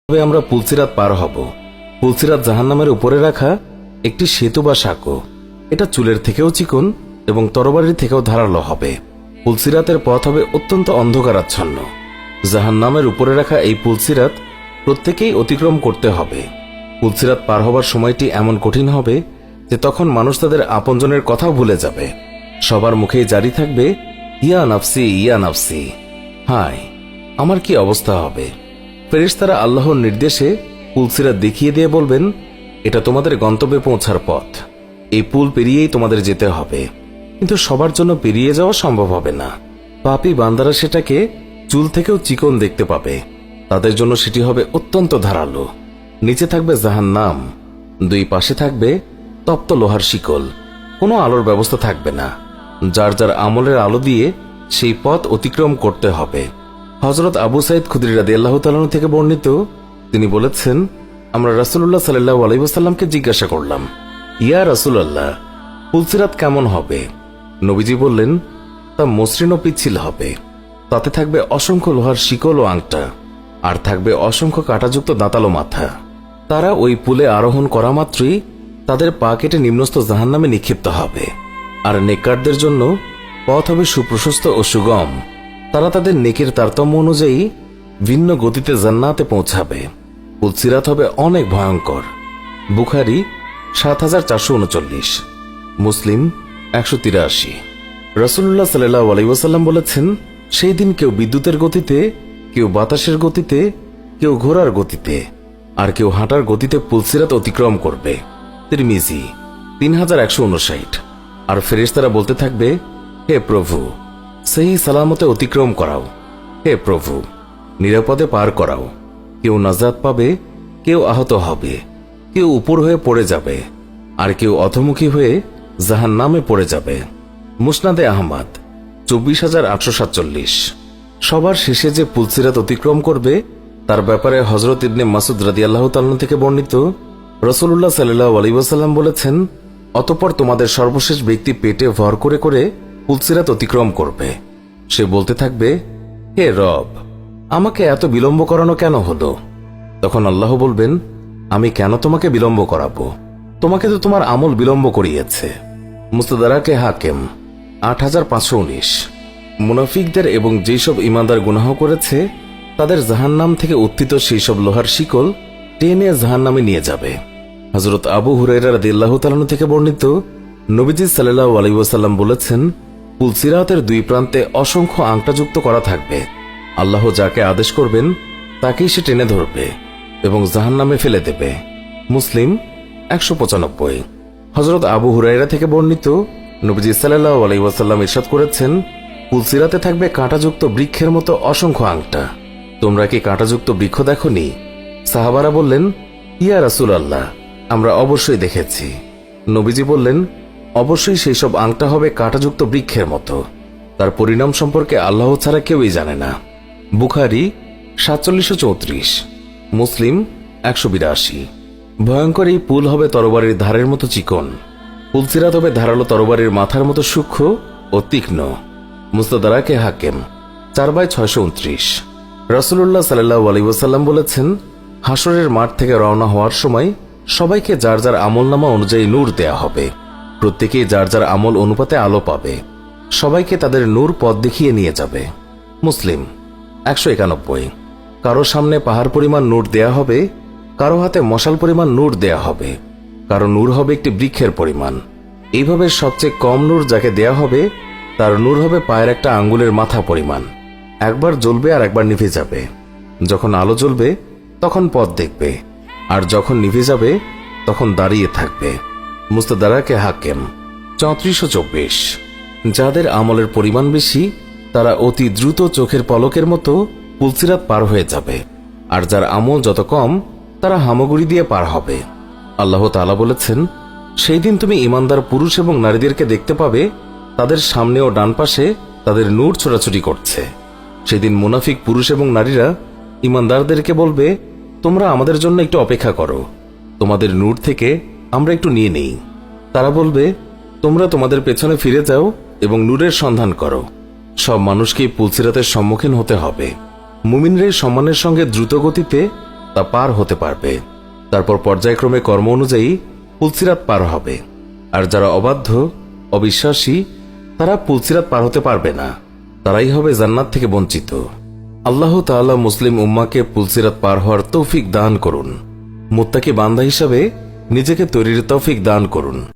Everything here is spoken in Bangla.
তবে আমরা পুলসিরাত পার হব। পুলসিরাত জাহান্নামের উপরে রাখা একটি সেতু বা সাঁকো। এটা চুলের থেকেও চিকন এবং তরবারির থেকেও ধারালো হবে। পুলসিরাতের পথ হবে অত্যন্ত অন্ধকারাচ্ছন্ন। জাহান্নামের উপরে রাখা এই পুলসিরাত প্রত্যেকেই অতিক্রম করতে হবে। পুলসিরাত পার হবার সময়টি এমন কঠিন হবে যে তখন মানুষ তাদের আপনজনের কথাও ভুলে যাবে। সবার মুখেই জারি থাকবে ইয়া নাফসি ইয়া নাফসি। হায়, আমার কি অবস্থা হবে। ফেরেশতারা আল্লাহর নির্দেশে পুলসিরাত দেখিয়ে দিয়ে বলবেন, এটা তোমাদের গন্তব্যে পৌঁছার পথ। এই পুল পেরিয়েই তোমাদের যেতে হবে। কিন্তু সবার জন্য পেরিয়ে যাওয়া সম্ভব হবে না। পাপী বান্দারা সেটাকে চুল থেকেও চিকন দেখতে পাবে। তাদের জন্য সেটি হবে অত্যন্ত ধারালো। নিচে থাকবে জাহান্নাম, দুই পাশে থাকবে তপ্ত লোহার শিকল। কোনো আলোর ব্যবস্থা থাকবে না। যার যার আমলের আলো দিয়ে সেই পথ অতিক্রম করতে হবে। হযরত আবু সাঈদ খুদরী রাদিয়াল্লাহু তাআলা থেকে বর্ণিত, তিনি বলেছেন, আমরা রাসূলুল্লাহ সাল্লাল্লাহু আলাইহি ওয়াসাল্লামকে জিজ্ঞাসা করলাম, ইয়া রাসূলুল্লাহ, পুলসিরাত কেমন হবে? নবীজি বললেন, তা মসৃণ ও পিচ্ছিল হবে। তাতে থাকবে অসংখ্য লোহার শিকল ও আংটা, আর থাকবে অসংখ্য কাঁটাযুক্ত দাঁতালো মাথা। তারা ওই পুলে আরোহণ করা মাত্রই তাদের পা কেটে নিম্নস্থ জাহান্নামে নিক্ষিপ্ত হবে। আর নেককারদের জন্য পথ হবে সুপ্রশস্ত ও সুগম। তারা তাদের নেকের তারতম্য অনুযায়ী ভিন্ন গতিতে জান্নাতে পৌঁছাবে। পুলসিরাত হবে অনেক ভয়ঙ্কর। বুখারী ৭৪৩৯, মুসলিম ১৮৩। রাসূলুল্লাহ সাল্লাল্লাহু আলাইহি ওয়াসাল্লাম বলেছেন, সেই দিন কেউ বিদ্যুতের গতিতে, কেউ বাতাসের গতিতে, কেউ ঘোড়ার গতিতে, আর কেউ হাঁটার গতিতে পুলসিরাত অতিক্রম করবে। তিরমিজি ৩১৫৯। আর ফেরেশতারা বলতে থাকবে, হে প্রভু, সেই সালামতে অতিক্রম করাও। হে প্রভু, নিরাপদে পার করাও। কেউ নাজাত পাবে, কেউ আহত হবে, কেউ উপর হয়ে পড়ে যাবে, আর কেউ অধমুখী হয়ে জাহান্নামে পড়ে যাবে। মুসনাদে আহমদ ২৪৮৪৭। সবার শেষে যে পুলসিরাত অতিক্রম করবে তার ব্যাপারে হযরত ইবনে মাসউদ রাদিয়াল্লাহু তাআলা থেকে বর্ণিত, রাসূলুল্লাহ সাল্লাল্লাহু আলাইহি ওয়াসাল্লাম বলেছেন, অতঃপর তোমাদের সর্বশেষ ব্যক্তি পেটে ভর করে করে পুলসিরাত অতিক্রম করবে। সে বলতে থাকবে, হে রব, আমাকে এত বিলম্ব করানো কেন হলো? তখন আল্লাহ বলবেন, আমি কেন তোমাকে বিলম্ব করাবো? তোমাকে তো তোমার আমল বিলম্ব করিয়েছে। মুস্তাদরাকে হাকিম ৮৫১৯। মুনাফিকদের এবং যেসব ঈমানদার গুনাহ করেছে তাদের জাহান্নাম থেকে উত্থিত সেই সব লোহার শিকল টেনে জাহান্নামে নিয়ে যাবে। হযরত আবু হুরায়রা রাদিয়াল্লাহু তাআলা থেকে বর্ণিত, নবীজি সাল্লাল্লাহু আলাইহি ওয়াসাল্লাম বলেছেন, পুলসিরাতের দুই প্রান্তে অসংখ্য আংটাযুক্ত করা থাকবে। আল্লাহ যাকে আদেশ করবেন তাকেই সে টেনে ধরবে এবং জাহান্নামে ফেলে দেবে। মুসলিম ১৯৫। হযরত আবু হুরায়রা থেকে বর্ণিত, নবীজি সাল্লাল্লাহু আলাইহি ওয়াসাল্লাম ইরশাদ করেছেন, পুলসিরাতে থাকবে কাঁটাযুক্ত বৃক্ষের মতো অসংখ্য আংটা। তোমরা কি কাঁটাযুক্ত বৃক্ষ দেখনি? সাহাবারা বললেন, ইয়া রাসূলুল্লাহ, আমরা অবশ্যই দেখেছি। নবীজি বললেন, অবশ্যই সেই সব আংটা হবে কাঁটাযুক্ত বৃক্ষের মতো। তার পরিণাম সম্পর্কে আল্লাহ ছাড়া কেউই জানে না। বুখারী ৪৭৩৪, মুসলিম ১৮২। ভয়ঙ্কর এই পুল হবে তরবারির ধারের মতো চিকন। পুলসিরাত হবে ধারালো তরবারির মাথার মতো সূক্ষ্ম ও তীক্ষ্ণ। মুস্তাদরাকে হাকিম ৪/৬২৯। রাসূলুল্লাহ সাল্লাল্লাহু আলাইহি ওয়াসাল্লাম বলেছেন, হাসরের মাঠ থেকে রওনা হওয়ার সময় সবাইকে যার যার আমলনামা অনুযায়ী নূর দেয়া হবে। প্রত্যেকেই যার যার আমল অনুপাতে আলো পাবে। সবাইকে তাদের নূর পথ দেখিয়ে নিয়ে যাবে। মুসলিম ১৯১। কারো সামনে পাহাড় পরিমাণ নূর দেয়া হবে, কারো হাতে মশাল পরিমাণ নূর দেয়া হবে, কারো নূর হবে একটি বৃক্ষের পরিমাণ। এইভাবে সবচেয়ে কম নূর যাকে দেয়া হবে তার নূর হবে পায়ের একটা আঙ্গুলের মাথা পরিমাণ। একবার জ্বলবে আর একবার নিভে যাবে। যখন আলো জ্বলবে তখন পথ দেখবে, আর যখন নিভে যাবে তখন দাঁড়িয়ে থাকবে। মুস্তাদরাকে হাকিম ৩৪২৪। যাদের আমলের পরিমাণ বেশি তারা অতি দ্রুত চোখের পলকের মতো পুলসিরাত পার হয়ে যাবে, আর যার আমল যত কম তারা হামাগুড়ি দিয়ে পার হবে। আল্লাহ তাআলা বলেছেন, সেই দিন তুমি ঈমানদার পুরুষ এবং নারীদেরকে দেখতে পাবে তাদের সামনে ও ডান পাশে তাদের নূর ছোটাছুটি করছে। সেদিন মুনাফিক পুরুষ এবং নারীরা ঈমানদারদেরকে বলবে, তোমরা আমাদের জন্য একটু অপেক্ষা করো, তোমাদের নূর থেকে আমরা একটু নিয়ে নেই। তারা বলবে, তোমরা তোমাদের পেছনে ফিরে যাও এবং নূরের সন্ধান করো। সব মানুষকেই পুলসিরাতের সম্মুখীন হতে হবে। মুমিনরা সম্মানের সঙ্গে দ্রুত গতিতে তা পার হতে পারবে। তারপর পর্যায়ক্রমে কর্ম অনুযায়ী পুলসিরাত পার হবে। আর যারা অবাধ্য, অবিশ্বাসী, তারা পুলসিরাত পার হতে পারবে না। তারাই হবে জান্নাত থেকে বঞ্চিত। আল্লাহ তাআলা মুসলিম উম্মাকে পুলসিরাত পার হওয়ার তৌফিক দান করুন। মুত্তাকি বান্দা হিসাবে নিজেকে তৈরির তৌফিক দান করুন।